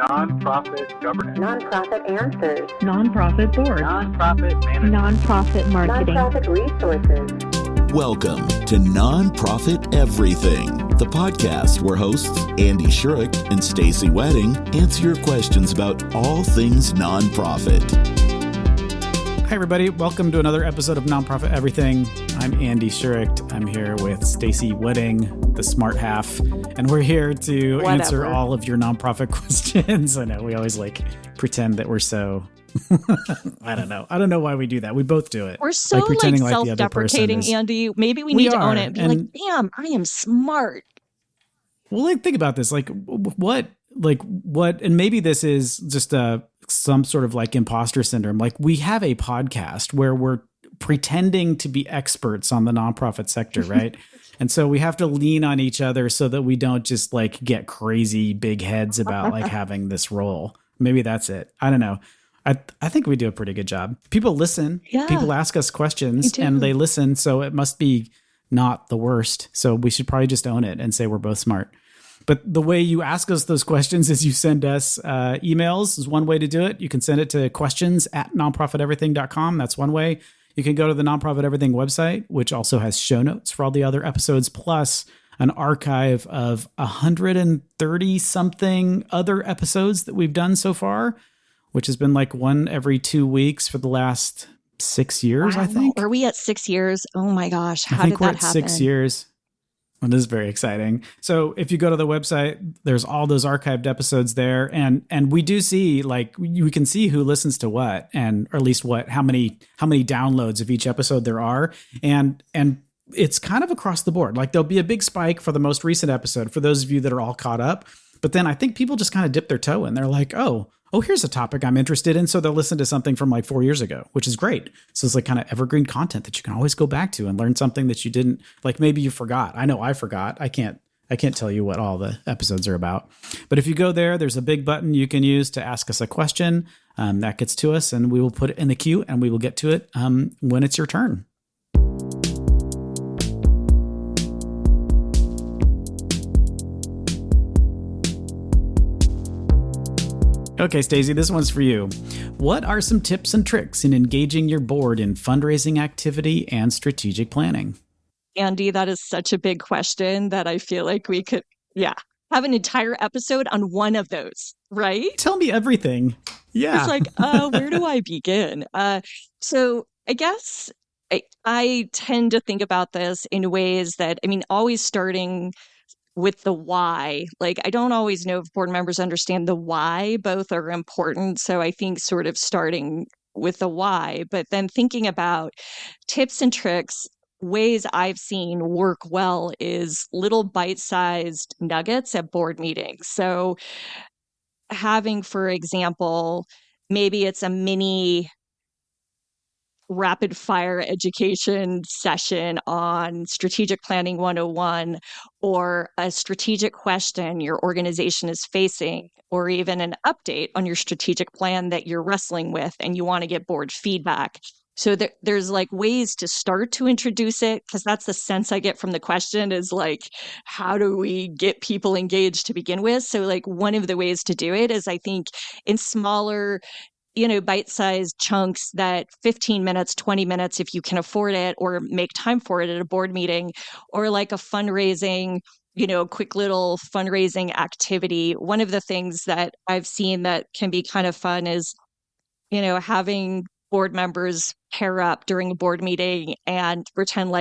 Nonprofit governance. Nonprofit answers. Nonprofit board. Nonprofit management. Nonprofit marketing. Nonprofit resources. Welcome to Nonprofit Everything, the podcast where hosts Andy Shurick and Stacey Wedding answer your questions about all things nonprofit. Hi, everybody. Welcome to another episode of Nonprofit Everything. I'm Andy Shurick. I'm here with Stacey Wedding, the smart half, and we're here to answer all of your nonprofit questions. I know we always pretend that we're so... I don't know. I don't know why we do that. We both do it. We're so self-deprecating, Andy. Maybe we need to own it and be like, damn, I am smart. Well, think about this. What, and maybe this is just some sort of imposter syndrome. We have a podcast where we're pretending to be experts on the nonprofit sector, right? And so we have to lean on each other so that we don't just get crazy big heads about having this role. Maybe that's it. I don't know. I think we do a pretty good job. People listen. Yeah, people ask us questions and they listen. So it must be not the worst. So we should probably just own it and say we're both smart. But the way you ask us those questions is you send us emails is one way to do it. You can send it to questions@nonprofiteverything.com. That's one way. You can go to the Nonprofit Everything website, which also has show notes for all the other episodes, plus an archive of 130 something other episodes that we've done so far, which has been one every 2 weeks for the last 6 years, wow. I think. Are we at 6 years? Oh my gosh. How did that happen? I think we're at 6 years. Well, this is very exciting. So if you go to the website, there's all those archived episodes there. And we do see, we can see who listens to what, and or at least how many downloads of each episode there are. And it's kind of across the board. There'll be a big spike for the most recent episode for those of you that are all caught up. But then I think people just kind of dip their toe in. They're like, oh, here's a topic I'm interested in. So they'll listen to something from 4 years ago, which is great. So it's kind of evergreen content that you can always go back to and learn something that you didn't, maybe you forgot. I know I forgot. I can't tell you what all the episodes are about. But if you go there, there's a big button you can use to ask us a question that gets to us, and we will put it in the queue and we will get to it when it's your turn. Okay, Stacey, this one's for you. What are some tips and tricks in engaging your board in fundraising activity and strategic planning? Andy, that is such a big question that I feel like we could, have an entire episode on one of those, right? Tell me everything. Yeah. It's where do I begin? So I guess I tend to think about this in ways that, always starting with the why. I don't always know if board members understand the why. Both are important. So I think sort of starting with the why, but then thinking about tips and tricks, ways I've seen work well is little bite-sized nuggets at board meetings. So having, for example, maybe it's a mini rapid fire education session on strategic planning 101, or a strategic question your organization is facing, or even an update on your strategic plan that you're wrestling with and you want to get board feedback. So there's ways to start to introduce it, because that's the sense I get from the question is how do we get people engaged to begin with? So one of the ways to do it is, I think, in smaller bite-sized chunks, that 15 minutes, 20 minutes, if you can afford it or make time for it at a board meeting, or a fundraising, quick little fundraising activity. One of the things that I've seen that can be kind of fun is, having board members pair up during a board meeting and pretend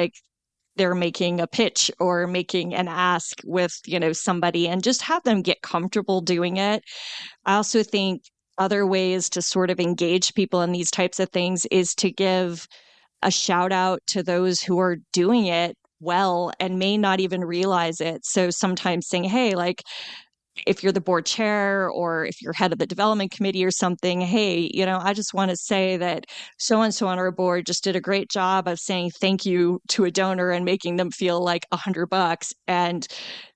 they're making a pitch or making an ask with, somebody, and just have them get comfortable doing it. I also think other ways to sort of engage people in these types of things is to give a shout out to those who are doing it well and may not even realize it. So sometimes saying, hey, if you're the board chair or if you're head of the development committee or something, hey, I just want to say that so-and-so on our board just did a great job of saying thank you to a donor and making them feel $100. And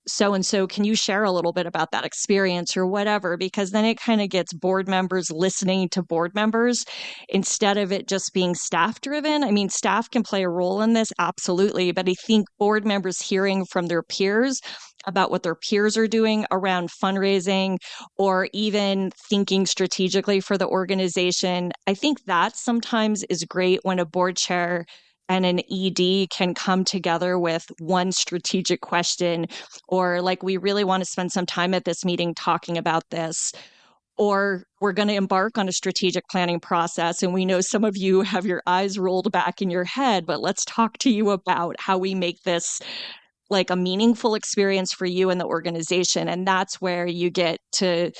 so and so, can you share a little bit about that experience or whatever? Because then it kind of gets board members listening to board members instead of it just being staff driven. I mean, staff can play a role in this, absolutely, but I think board members hearing from their peers about what their peers are doing around fundraising or even thinking strategically for the organization, I think that sometimes is great when a board chair and an ED can come together with one strategic question, or like, we really want to spend some time at this meeting talking about this, or we're going to embark on a strategic planning process. And we know some of you have your eyes rolled back in your head, but let's talk to you about how we make this like a meaningful experience for you and the organization. And that's where you get to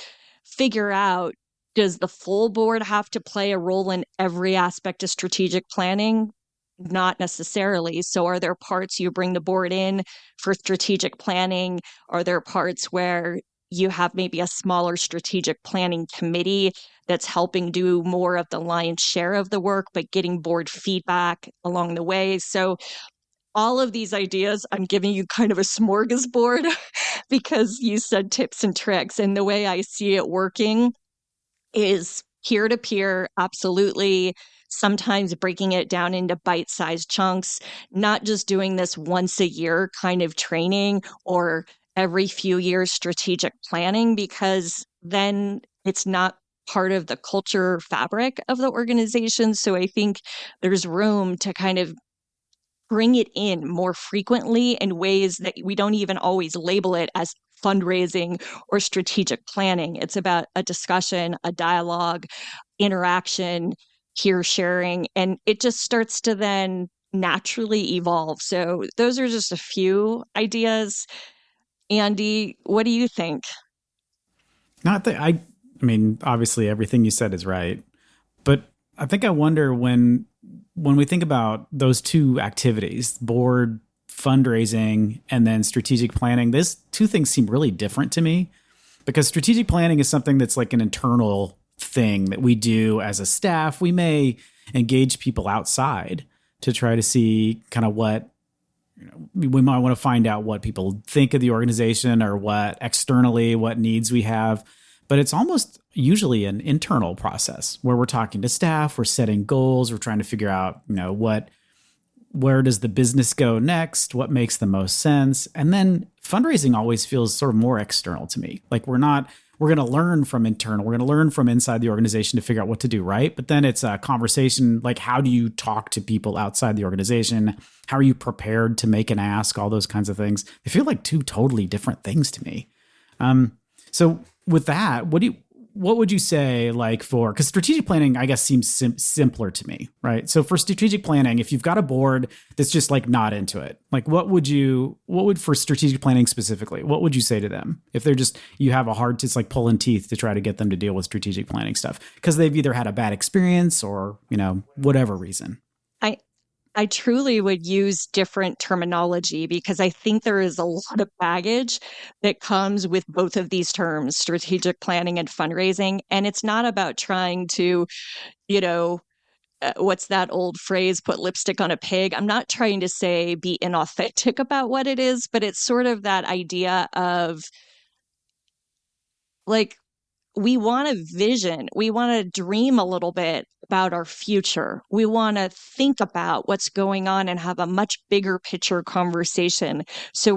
figure out, does the full board have to play a role in every aspect of strategic planning? Not necessarily. So are there parts you bring the board in for strategic planning? Are there parts where you have maybe a smaller strategic planning committee that's helping do more of the lion's share of the work, but getting board feedback along the way? So all of these ideas, I'm giving you kind of a smorgasbord because you said tips and tricks. And the way I see it working is peer-to-peer, absolutely. Sometimes breaking it down into bite-sized chunks, not just doing this once a year kind of training or every few years strategic planning, because then it's not part of the culture fabric of the organization. So I think there's room to kind of bring it in more frequently in ways that we don't even always label it as fundraising or strategic planning. It's about a discussion, a dialogue, interaction, peer sharing, and it just starts to then naturally evolve. So those are just a few ideas. Andy, what do you think? Not that I mean, obviously everything you said is right, but I think I wonder when we think about those two activities, board fundraising and then strategic planning, these two things seem really different to me, because strategic planning is something that's like an internal thing that we do as a staff. We may engage people outside to try to see kind of what, we might want to find out what people think of the organization or what externally, what needs we have. But it's almost usually an internal process where we're talking to staff, we're setting goals, we're trying to figure out, where does the business go next? What makes the most sense? And then fundraising always feels sort of more external to me. Like we're going to learn from internal, we're going to learn from inside the organization to figure out what to do, right? But then it's a conversation, like how do you talk to people outside the organization? How are you prepared to make an ask? All those kinds of things. They feel like two totally different things to me. So with that, what would you say, like, because strategic planning, I guess, seems simpler to me, right? So for strategic planning, if you've got a board that's just like not into it, like what would for strategic planning specifically, what would you say to them if they're just, you have a hard, it's like pulling teeth to try to get them to deal with strategic planning stuff because they've either had a bad experience or, whatever reason? I truly would use different terminology because I think there is a lot of baggage that comes with both of these terms, strategic planning and fundraising. And it's not about trying to, what's that old phrase, put lipstick on a pig? I'm not trying to say be inauthentic about what it is, but it's sort of that idea of like, we want a vision. We want to dream a little bit about our future. We want to think about what's going on and have a much bigger picture conversation. So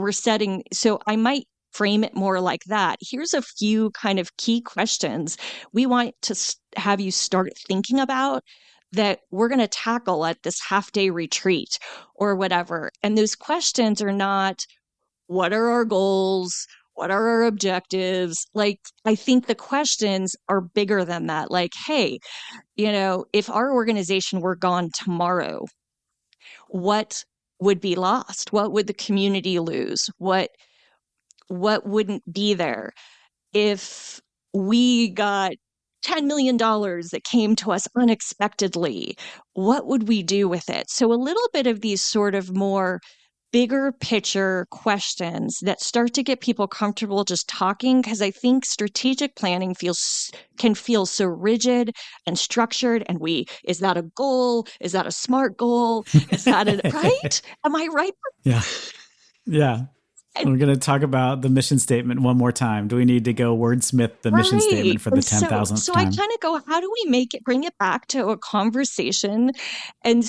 I might frame it more like that. Here's a few kind of key questions we want to have you start thinking about that we're going to tackle at this half-day retreat or whatever. And those questions are not, what are our goals? What are our objectives? Like, I think the questions are bigger than that. Like, hey, if our organization were gone tomorrow, what would be lost? What would the community lose? What wouldn't be there? If we got $10 million that came to us unexpectedly, what would we do with it? So a little bit of these sort of more bigger picture questions that start to get people comfortable just talking, because I think strategic planning can feel so rigid and structured. And is that a goal? Is that a SMART goal? Is that right? Am I right? Yeah. Yeah. We're going to talk about the mission statement one more time. Do we need to go wordsmith the mission statement for the 10,000th so time? I kind of go, how do we bring it back to a conversation and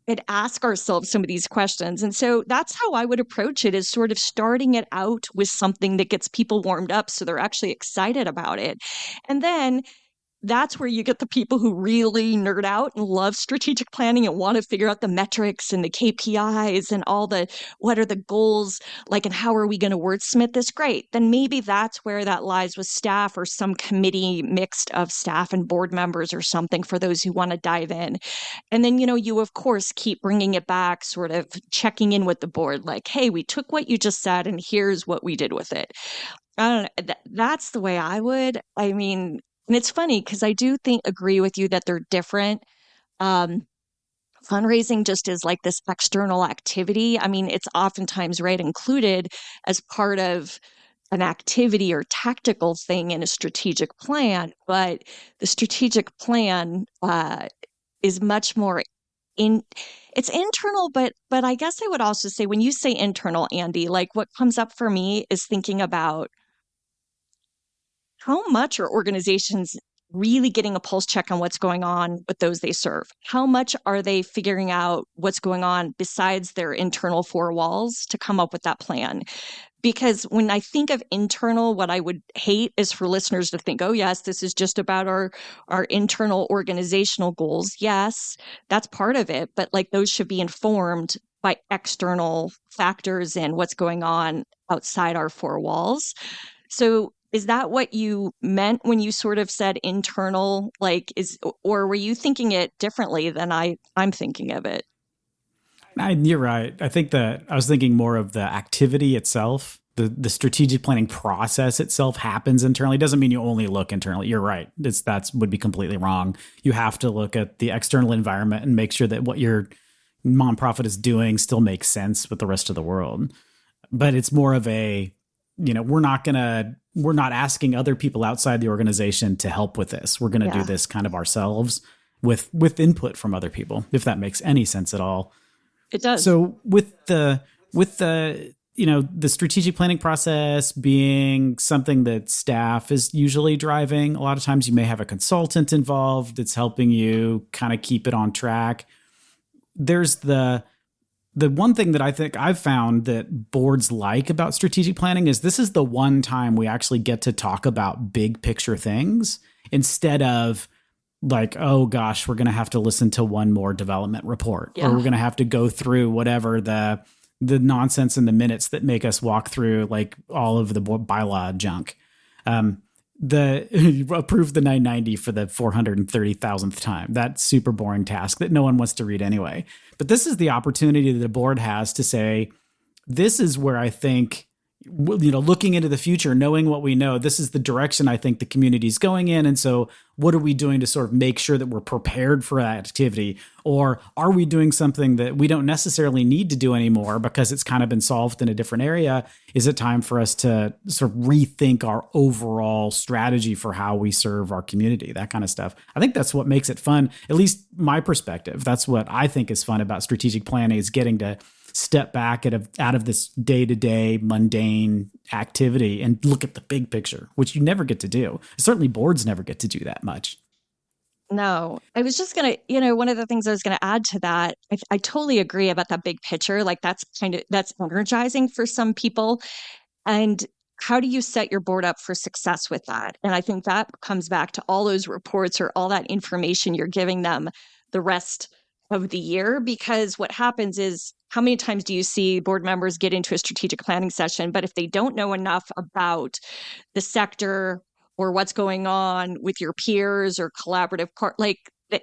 and ask ourselves some of these questions? And so that's how I would approach it, is sort of starting it out with something that gets people warmed up so they're actually excited about it. And then that's where you get the people who really nerd out and love strategic planning and want to figure out the metrics and the KPIs and what are the goals like, and how are we going to wordsmith this? Great. Then maybe that's where that lies with staff or some committee mixed of staff and board members or something for those who want to dive in. And then, you of course keep bringing it back, sort of checking in with the board, like, hey, we took what you just said and here's what we did with it. I don't know. That's the way I would. I mean, and it's funny because I do agree with you that they're different. Fundraising just is like this external activity. I mean, it's oftentimes included as part of an activity or tactical thing in a strategic plan, but the strategic plan is much more it's internal, but I guess I would also say, when you say internal, Andy, like what comes up for me is thinking about how much are organizations really getting a pulse check on what's going on with those they serve? How much are they figuring out what's going on besides their internal four walls to come up with that plan? Because when I think of internal, what I would hate is for listeners to think, oh, yes, this is just about our internal organizational goals. Yes, that's part of it. But like, those should be informed by external factors and what's going on outside our four walls. So is that what you meant when you sort of said internal, or were you thinking it differently than I'm thinking of it? You're right. I think that I was thinking more of the activity itself. The strategic planning process itself happens internally. It doesn't mean you only look internally. You're right. That would be completely wrong. You have to look at the external environment and make sure that what your nonprofit is doing still makes sense with the rest of the world. But it's more of a, we're not asking other people outside the organization to help with this. We're going to do this kind of ourselves with input from other people, if that makes any sense at all. It does. So with the the strategic planning process being something that staff is usually driving, a lot of times you may have a consultant involved that's helping you kind of keep it on track. There's the one thing that I think I've found that boards like about strategic planning is this is the one time we actually get to talk about big picture things instead of like, oh gosh, we're going to have to listen to one more development report, or we're going to have to go through whatever the nonsense in the minutes that make us walk through like all of the bylaw junk. Approve the 990 for the 430,000th time. That super boring task that no one wants to read anyway. But this is the opportunity that the board has to say, this is where I think, looking into the future, knowing what we know, this is the direction I think the community is going in. And so what are we doing to sort of make sure that we're prepared for that activity? Or are we doing something that we don't necessarily need to do anymore because it's kind of been solved in a different area? Is it time for us to sort of rethink our overall strategy for how we serve our community? That kind of stuff. I think that's what makes it fun, at least my perspective. That's what I think is fun about strategic planning, is getting to step back out of this day-to-day mundane activity and look at the big picture, which you never get to do. Certainly boards never get to do that much. No, I was just going to, one of the things I was going to add to that, I totally agree about that big picture. Like that's energizing for some people. And how do you set your board up for success with that? And I think that comes back to all those reports or all that information you're giving them the rest of the year. Because what happens is, how many times do you see board members get into a strategic planning session, but if they don't know enough about the sector or what's going on with your peers or collaborative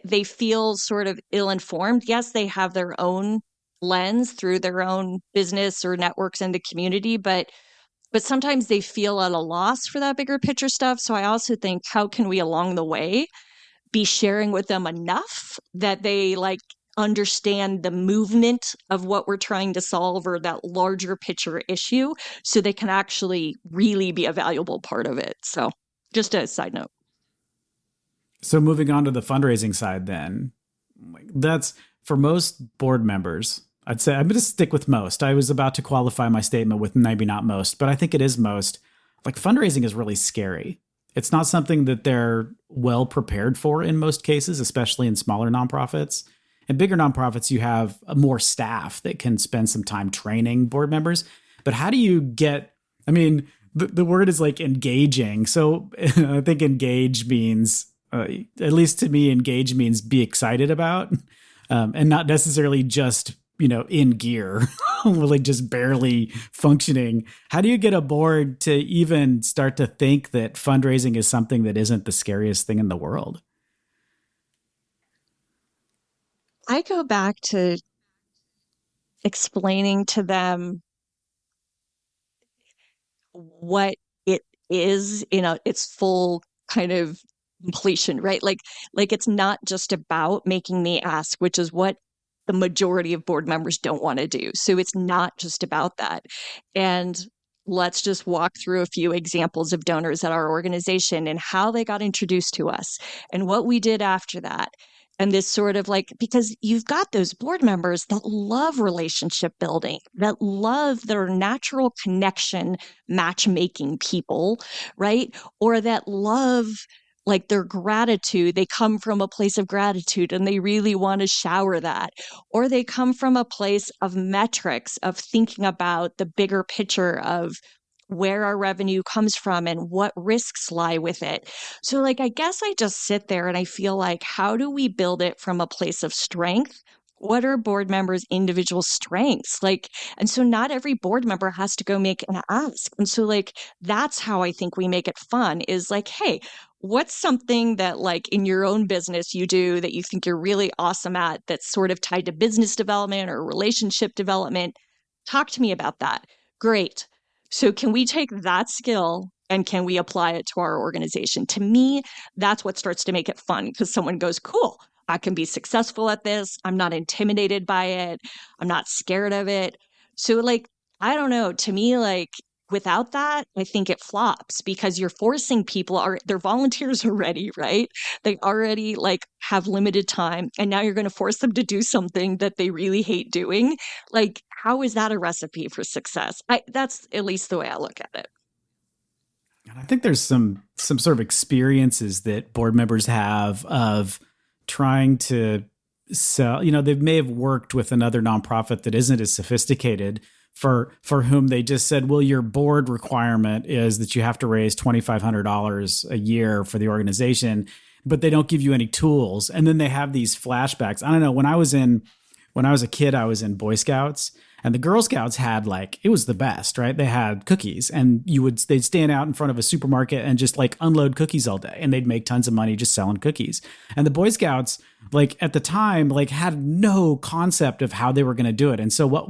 they feel sort of ill-informed. Yes, they have their own lens through their own business or networks in the community, but sometimes they feel at a loss for that bigger picture stuff. So I also think, how can we along the way be sharing with them enough that they understand the movement of what we're trying to solve or that larger picture issue, so they can actually really be a valuable part of it. So just a side note. So moving on to the fundraising side then, that's for most board members, I'd say I'm going to stick with most. I was about to qualify my statement with maybe not most, but I think it is most. Like fundraising is really scary. It's not something that they're well prepared for in most cases, especially in smaller nonprofits. In bigger nonprofits, you have more staff that can spend some time training board members. But how do you get, I mean, the word is like engaging. So I think engage means, at least to me, engage means be excited about, and not necessarily just, in gear, like just barely functioning. How do you get a board to even start to think that fundraising is something that isn't the scariest thing in the world? I go back to explaining to them what it is in its full kind of completion, right? Like it's not just about making the ask, which is what the majority of board members don't want to do. So it's not just about that. And let's just walk through a few examples of donors at our organization and how they got introduced to us and what we did after that. And this sort of like, because you've got those board members that love relationship building, that love their natural connection, matchmaking people, right? Or that love like their gratitude. They come from a place of gratitude and they really want to shower that. Or they come from a place of metrics, of thinking about the bigger picture of where our revenue comes from and what risks lie with it. So like, I guess I just sit there and I feel like, how do we build it from a place of strength? What are board members' individual strengths? Like, and so not every board member has to go make an ask. And so like, that's how I think we make it fun is like, hey, what's something that like in your own business you do that you think you're really awesome at that's sort of tied to business development or relationship development? Talk to me about that. Great. So can we take that skill and can we apply it to our organization? To me, that's what starts to make it fun because someone goes, cool, I can be successful at this. I'm not intimidated by it. I'm not scared of it. So like, I don't know, to me, like without that, I think it flops because you're forcing people they're volunteers already, right? They already like have limited time and now you're going to force them to do something that they really hate doing. Like, how is that a recipe for success? That's at least the way I look at it. And I think there's some sort of experiences that board members have of trying to sell, they may have worked with another nonprofit that isn't as sophisticated for whom they just said, well, your board requirement is that you have to raise $2,500 a year for the organization, but they don't give you any tools. And then they have these flashbacks. I don't know. When I was a kid, I was in Boy Scouts. And the Girl Scouts had it was the best, right? They had cookies and they'd stand out in front of a supermarket and just unload cookies all day. And they'd make tons of money just selling cookies. And the Boy Scouts, at the time, had no concept of how they were going to do it. And so what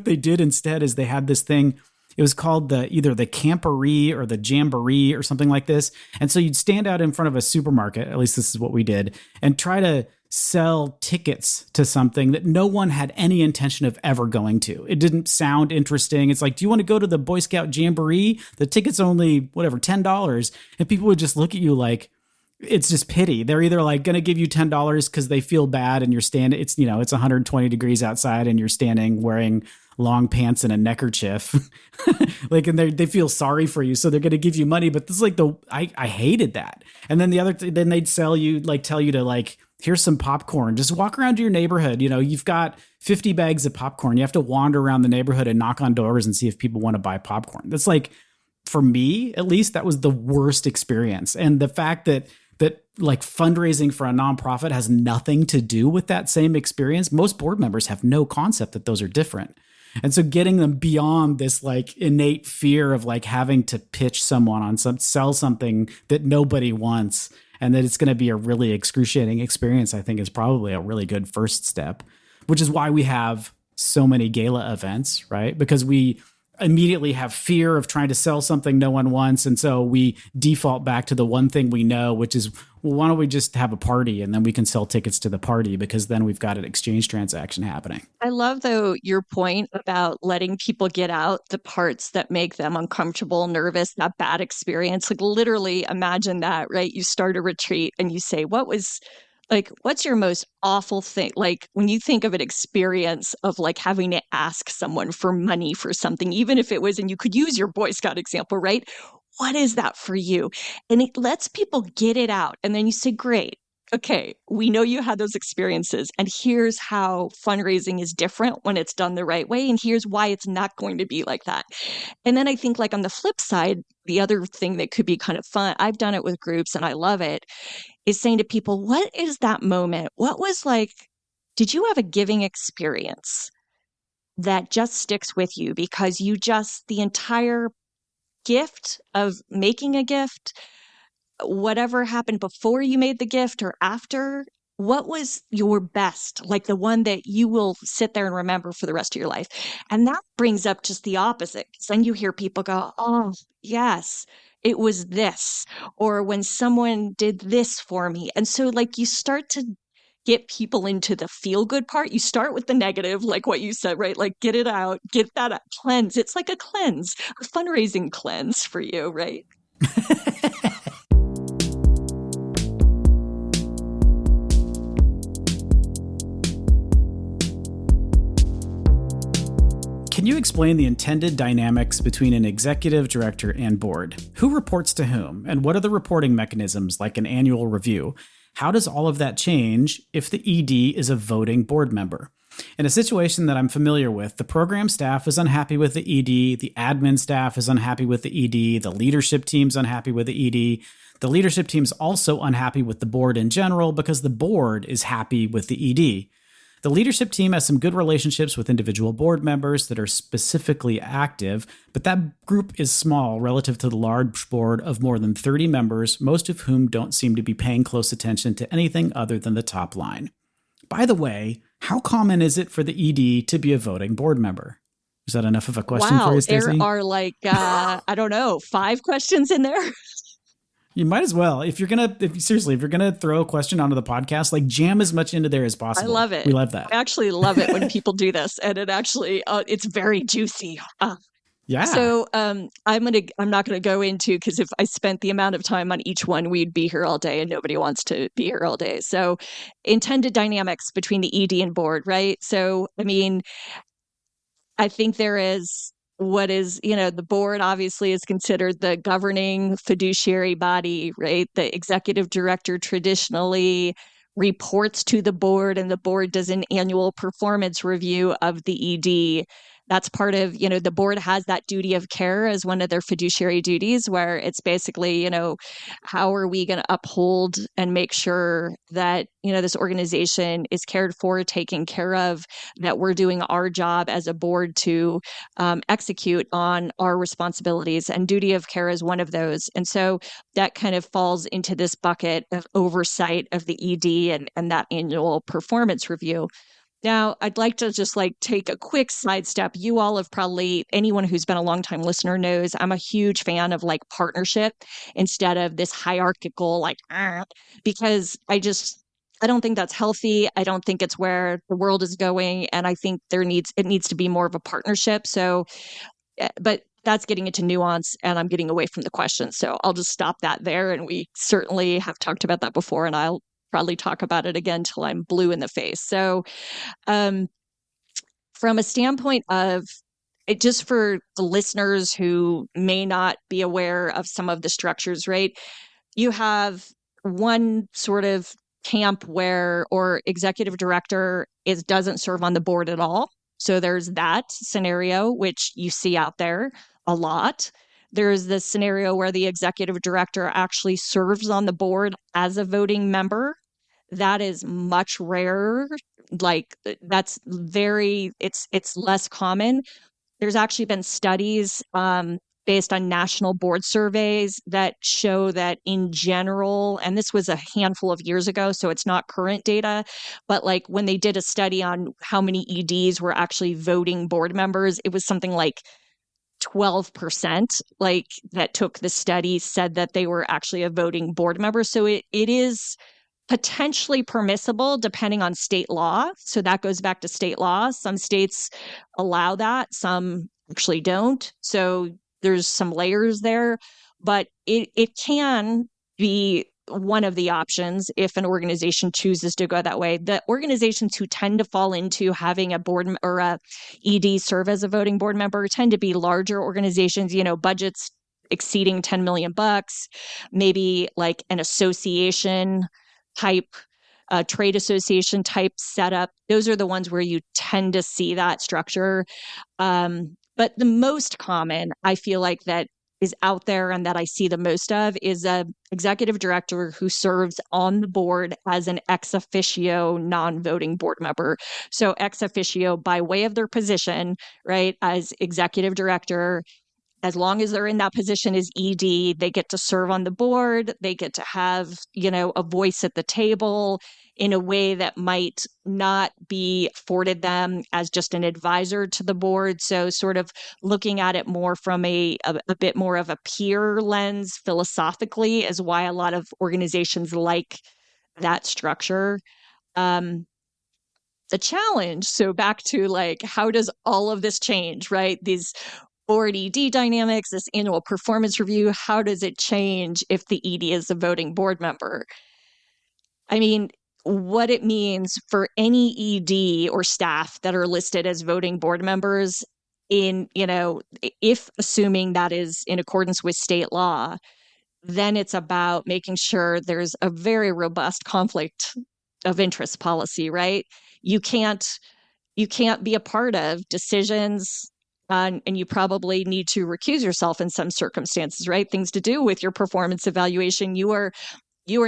they did instead is they had this thing. It was called either the camporee or the jamboree or something like this. And so you'd stand out in front of a supermarket, at least this is what we did, and try to sell tickets to something that no one had any intention of ever going to. It didn't sound interesting. It's like, do you want to go to the Boy Scout Jamboree? The ticket's only, whatever, $10. And people would just look at you like, it's just pity. They're either going to give you $10 because they feel bad and you're standing, it's 120 degrees outside and you're standing wearing long pants and a neckerchief. And they feel sorry for you. So they're going to give you money. But this is I hated that. And then then they'd sell you, tell you to here's some popcorn. Just walk around to your neighborhood. You've got 50 bags of popcorn. You have to wander around the neighborhood and knock on doors and see if people want to buy popcorn. That's for me, at least, that was the worst experience. And the fact that fundraising for a nonprofit has nothing to do with that same experience. Most board members have no concept that those are different. And so getting them beyond this innate fear of having to pitch someone on sell something that nobody wants and that it's going to be a really excruciating experience, I think is probably a really good first step, which is why we have so many gala events, right? Because we immediately have fear of trying to sell something no one wants. And so we default back to the one thing we know, which is, well, why don't we just have a party and then we can sell tickets to the party because then we've got an exchange transaction happening. I love, though, your point about letting people get out the parts that make them uncomfortable, nervous, that bad experience. Literally imagine that, right? You start a retreat and you say, what was Like, what's your most awful thing? Like, when you think of an experience of like having to ask someone for money for something, even if it was, and you could use your Boy Scout example, right? What is that for you? And it lets people get it out. And then you say, great. Okay, we know you had those experiences, and here's how fundraising is different when it's done the right way, and here's why it's not going to be like that. And then I think, like, on the flip side, the other thing that could be kind of fun, I've done it with groups and I love it, is saying to people, what is that moment? What was like, did you have a giving experience that just sticks with you because you just, the entire gift of making a gift, whatever happened before you made the gift or after, what was your best, like the one that you will sit there and remember for the rest of your life? And that brings up just the opposite. 'Cause then you hear people go, oh, yes, it was this, or when someone did this for me. And so, like, you start to get people into the feel good part. You start with the negative, like what you said, right? Like, get it out, get that out, cleanse. It's like a cleanse, a fundraising cleanse for you, right? Can you explain the intended dynamics between an executive director and board? Who reports to whom? And what are the reporting mechanisms, like an annual review? How does all of that change if the ED is a voting board member? In a situation that I'm familiar with, the program staff is unhappy with the ED, the admin staff is unhappy with the ED, the leadership team's unhappy with the ED. The leadership team's also unhappy with the board in general because the board is happy with the ED. The leadership team has some good relationships with individual board members that are specifically active, but that group is small relative to the large board of more than 30 members, most of whom don't seem to be paying close attention to anything other than the top line. By the way, how common is it for the ED to be a voting board member? Is that enough of a question for you, Stacey? There are like, I don't know, 5 questions in there. You might as well. If you're going to throw a question onto the podcast, like, jam as much into there as possible. I love it. We love that. I actually love it when people do this, and it actually, it's very juicy. Yeah. So I'm not gonna go into, because if I spent the amount of time on each one, we'd be here all day, and nobody wants to be here all day. So intended dynamics between the ED and board, right? So I mean, I think there is what is, the board obviously is considered the governing fiduciary body, right? The executive director traditionally reports to the board, and the board does an annual performance review of the ED. That's part of, the board has that duty of care as one of their fiduciary duties, where it's basically, how are we going to uphold and make sure that, this organization is cared for, taken care of, that we're doing our job as a board to execute on our responsibilities. And duty of care is one of those. And so that kind of falls into this bucket of oversight of the ED and that annual performance review. Now, I'd like to just take a quick sidestep. You all have probably, anyone who's been a longtime listener knows I'm a huge fan of partnership instead of this hierarchical, because I don't think that's healthy. I don't think it's where the world is going. And I think it needs to be more of a partnership. So, but that's getting into nuance, and I'm getting away from the question. So I'll just stop that there. And we certainly have talked about that before, and I'll probably talk about it again till I'm blue in the face. So from a standpoint of it, just for the listeners who may not be aware of some of the structures, right? You have one sort of camp or executive director doesn't serve on the board at all. So there's that scenario, which you see out there a lot. There's this scenario where the executive director actually serves on the board as a voting member. That is much rarer. It's less common. There's actually been studies based on national board surveys that show that in general, and this was a handful of years ago, so it's not current data, but when they did a study on how many EDs were actually voting board members, it was something like 12% that took the study said that they were actually a voting board member. So it is potentially permissible depending on state law. So that goes back to state law. Some states allow that, some actually don't. So there's some layers there, but it can be one of the options if an organization chooses to go that way. The organizations who tend to fall into having a board or a ED serve as a voting board member tend to be larger organizations, budgets exceeding 10 million bucks, maybe like an association type, trade association type setup. Those are the ones where you tend to see that structure. But the most common, I feel like, that is out there and that I see the most of is a executive director who serves on the board as an ex officio non-voting board member. So ex officio by way of their position, right, as executive director. As long as they're in that position as ED, they get to serve on the board. They get to have, a voice at the table in a way that might not be afforded them as just an advisor to the board. So sort of looking at it more from a bit more of a peer lens philosophically is why a lot of organizations like that structure. The challenge, so back to like, how does all of this change, right? These board ED dynamics, this annual performance review, how does it change if the ED is a voting board member? I mean, what it means for any ED or staff that are listed as voting board members if assuming that is in accordance with state law, then it's about making sure there's a very robust conflict of interest policy, right? You can't be a part of decisions, and you probably need to recuse yourself in some circumstances, right? Things to do with your performance evaluation. You are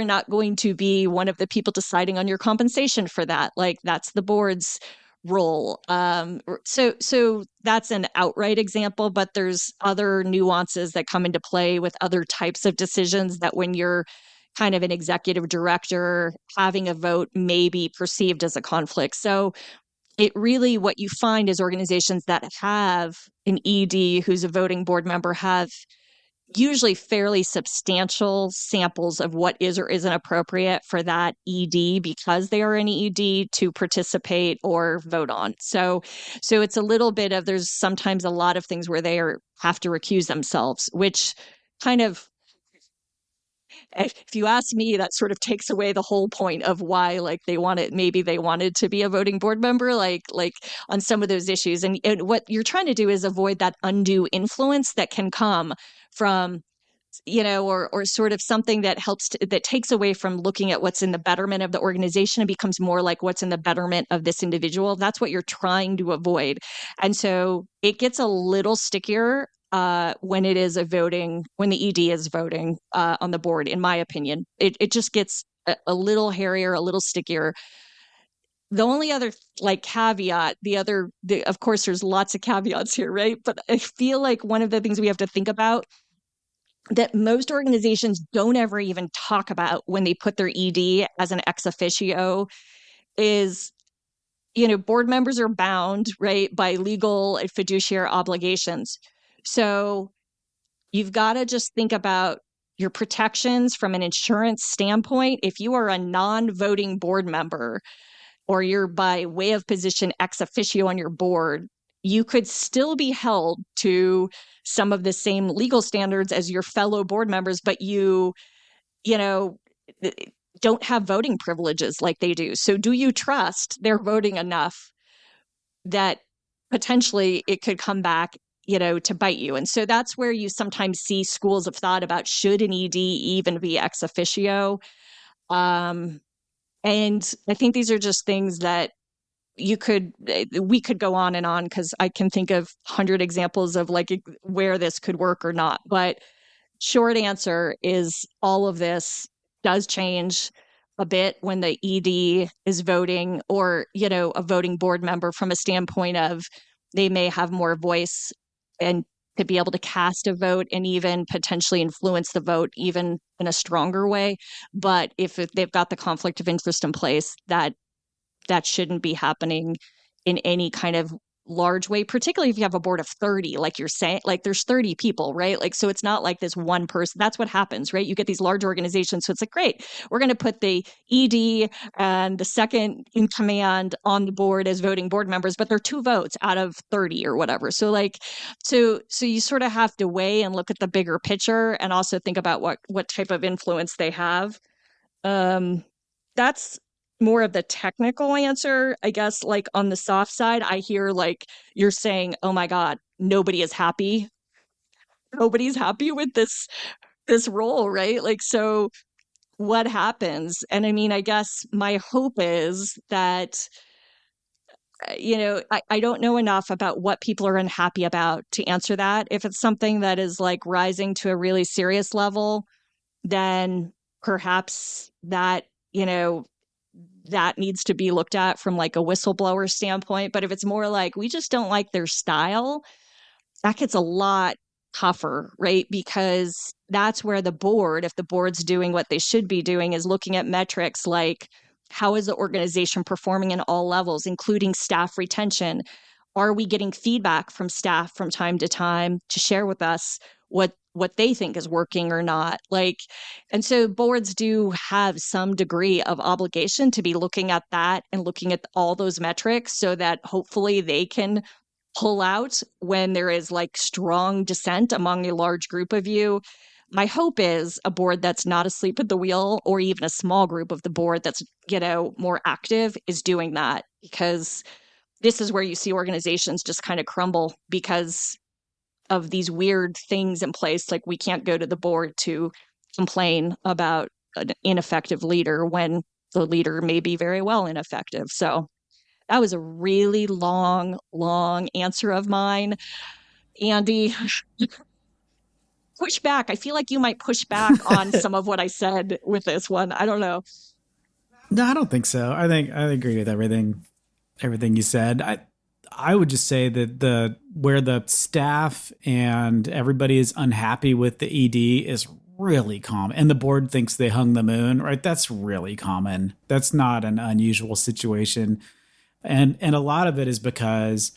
not going to be one of the people deciding on your compensation for that. Like, that's the board's role. So that's an outright example, but there's other nuances that come into play with other types of decisions that when you're kind of an executive director, having a vote may be perceived as a conflict. So it really, what you find is organizations that have an ED who's a voting board member have usually fairly substantial samples of what is or isn't appropriate for that ED because they are an ED to participate or vote on. So it's a little bit of, there's sometimes a lot of things where they have to recuse themselves, which kind of, if you ask me, that sort of takes away the whole point of why, like, maybe they wanted to be a voting board member, like on some of those issues. And what you're trying to do is avoid that undue influence that can come from, or sort of something that that takes away from looking at what's in the betterment of the organization and becomes more like what's in the betterment of this individual. That's what you're trying to avoid. And so it gets a little stickier when it is when the ED is voting on the board, in my opinion. It just gets a little hairier, a little stickier. The only other caveat, of course, there's lots of caveats here, right? But I feel like one of the things we have to think about that most organizations don't ever even talk about when they put their ED as an ex officio is, board members are bound, right, by legal and fiduciary obligations. So you've got to just think about your protections from an insurance standpoint. If you are a non-voting board member or you're by way of position ex officio on your board, you could still be held to some of the same legal standards as your fellow board members, but you don't have voting privileges like they do. So do you trust they're voting enough that potentially it could come back, to bite you? And so that's where you sometimes see schools of thought about, should an ED even be ex officio? And I think these are just things that we could go on and on, because I can think of 100 examples of where this could work or not. But short answer is all of this does change a bit when the ED is voting, or, a voting board member, from a standpoint of they may have more voice and to be able to cast a vote and even potentially influence the vote even in a stronger way. But if they've got the conflict of interest in place, that shouldn't be happening in any kind of large way, particularly if you have a board of 30, like you're saying, like there's 30 people, right? So it's not like this one person. That's what happens, right? You get these large organizations. So it's great, we're going to put the ED and the second in command on the board as voting board members, but they're 2 votes out of 30 or whatever. So so you sort of have to weigh and look at the bigger picture and also think about what type of influence they have. That's more of the technical answer. I guess like on the soft side, I hear like you're saying, oh my God, nobody is happy. Nobody's happy with this role, right? Like, so what happens? And I mean, I guess my hope is that, I don't know enough about what people are unhappy about to answer that. If it's something that is like rising to a really serious level, then perhaps that, that needs to be looked at from like a whistleblower standpoint. But if it's more like we just don't like their style, that gets a lot tougher, right? Because that's where the board, if the board's doing what they should be doing, is looking at metrics like how is the organization performing in all levels, including staff retention? Are we getting feedback from staff from time to time to share with us what they think is working or not? Like, and so boards do have some degree of obligation to be looking at that and looking at all those metrics so that hopefully they can pull out when there is like strong dissent among a large group of you. My hope is a board that's not asleep at the wheel, or even a small group of the board that's, more active, is doing that, because this is where you see organizations just kind of crumble because of these weird things in place. Like we can't go to the board to complain about an ineffective leader when the leader may be very well ineffective. So that was a really long answer of mine. Andy, push back. I feel like you might push back on some of what I said with this one. I don't know. No, I don't think so. I agree with everything you said. I would just say that where the staff and everybody is unhappy with the ED is really common, and the board thinks they hung the moon, right? That's really common. That's not an unusual situation. And a lot of it is because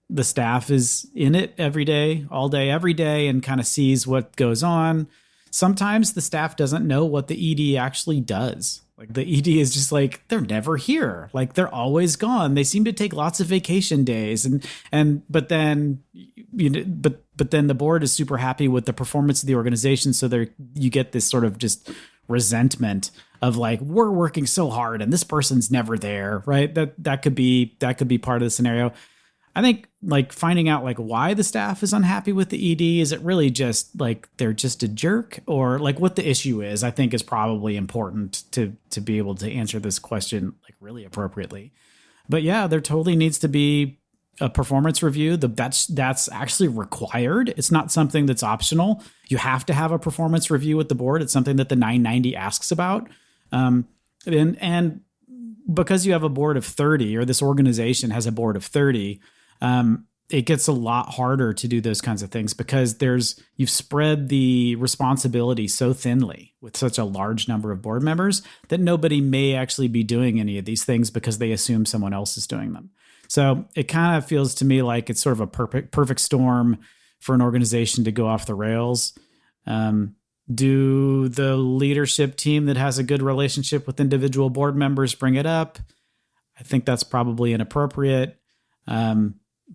the staff is in it every day, all day, every day, and kind of sees what goes on. Sometimes the staff doesn't know what the ED actually does. Like the ED is just like, they're never here. Like they're always gone. They seem to take lots of vacation days. But then the board is super happy with the performance of the organization. So you get this sort of just resentment of like, we're working so hard and this person's never there, right? That could be part of the scenario. I think like finding out like why the staff is unhappy with the ED, is it really just like they're just a jerk, or like what the issue is, I think is probably important to be able to answer this question like really appropriately. But yeah, there totally needs to be a performance review. That's actually required. It's not something that's optional. You have to have a performance review with the board. It's something that the 990 asks about. And because you have a board of 30, or this organization has a board of 30, it gets a lot harder to do those kinds of things because you've spread the responsibility so thinly with such a large number of board members that nobody may actually be doing any of these things because they assume someone else is doing them. So it kind of feels to me like it's sort of a perfect storm for an organization to go off the rails. Do the leadership team that has a good relationship with individual board members bring it up? I think that's probably inappropriate.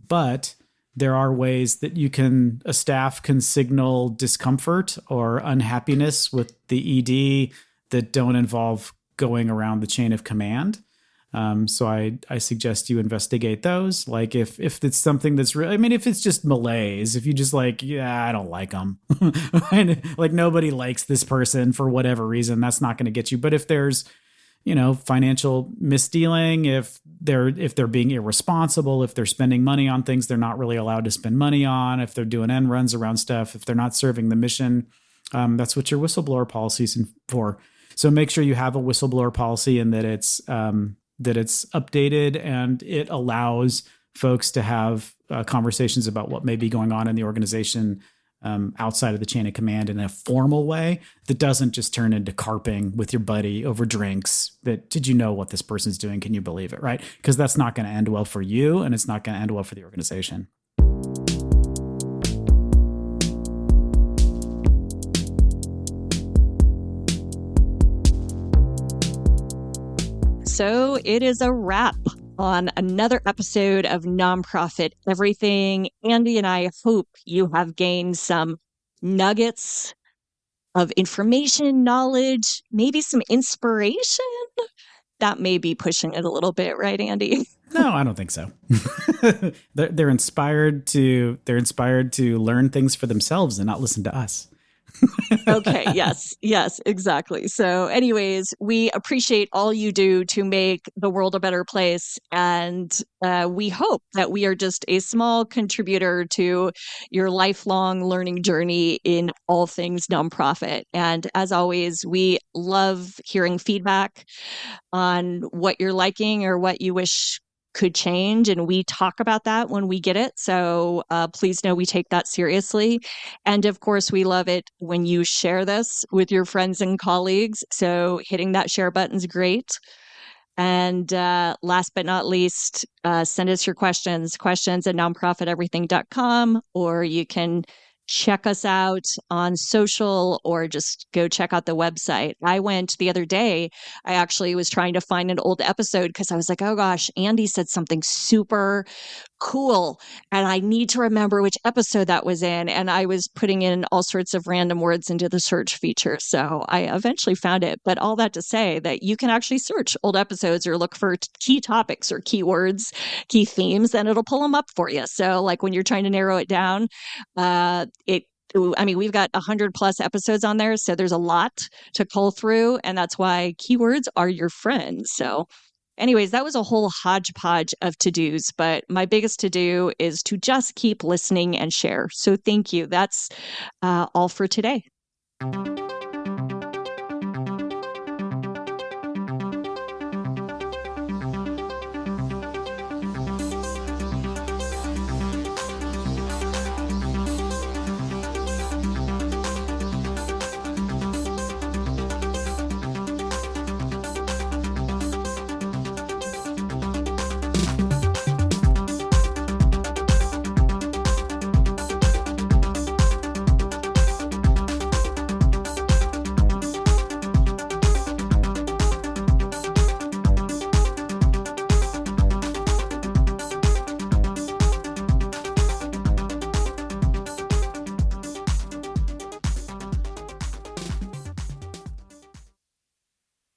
But there are ways that a staff can signal discomfort or unhappiness with the ED that don't involve going around the chain of command. So I suggest you investigate those. Like if it's something that's really, I mean, if it's just malaise, if you just like, yeah, I don't like them, like nobody likes this person for whatever reason, that's not going to get you. But if there's, financial misdealing, if they're being irresponsible, if they're spending money on things they're not really allowed to spend money on, if they're doing end runs around stuff, if they're not serving the mission, that's what your whistleblower policy is for. So make sure you have a whistleblower policy and that it's updated and it allows folks to have conversations about what may be going on in the organization outside of the chain of command in a formal way that doesn't just turn into carping with your buddy over drinks. That, did you know what this person's doing? Can you believe it? Right? Because that's not going to end well for you, and it's not going to end well for the organization. So it is a wrap on another episode of Nonprofit Everything. Andy and I hope you have gained some nuggets of information, knowledge, maybe some inspiration. That may be pushing it a little bit, right, Andy? No, I don't think so. They're inspired to learn things for themselves and not listen to us. Okay. Yes, exactly. So anyways, we appreciate all you do to make the world a better place. And we hope that we are just a small contributor to your lifelong learning journey in all things nonprofit. And as always, we love hearing feedback on what you're liking or what you wish could change. And we talk about that when we get it. So please know we take that seriously. And of course, we love it when you share this with your friends and colleagues. So hitting that share button is great. And last but not least, send us your questions at nonprofiteverything.com, or you can check us out on social or just go check out the website. I went the other day, I actually was trying to find an old episode because I was like, oh gosh, Andy said something super cool and I need to remember which episode that was in. And I was putting in all sorts of random words into the search feature. So I eventually found it. But all that to say that you can actually search old episodes or look for key topics or keywords, key themes, and it'll pull them up for you. So like when you're trying to narrow it down, we've got 100+ episodes on there, so there's a lot to cull through, and that's why keywords are your friends. So anyways, that was a whole hodgepodge of to-dos, but my biggest to-do is to just keep listening and share. So thank you. That's all for today.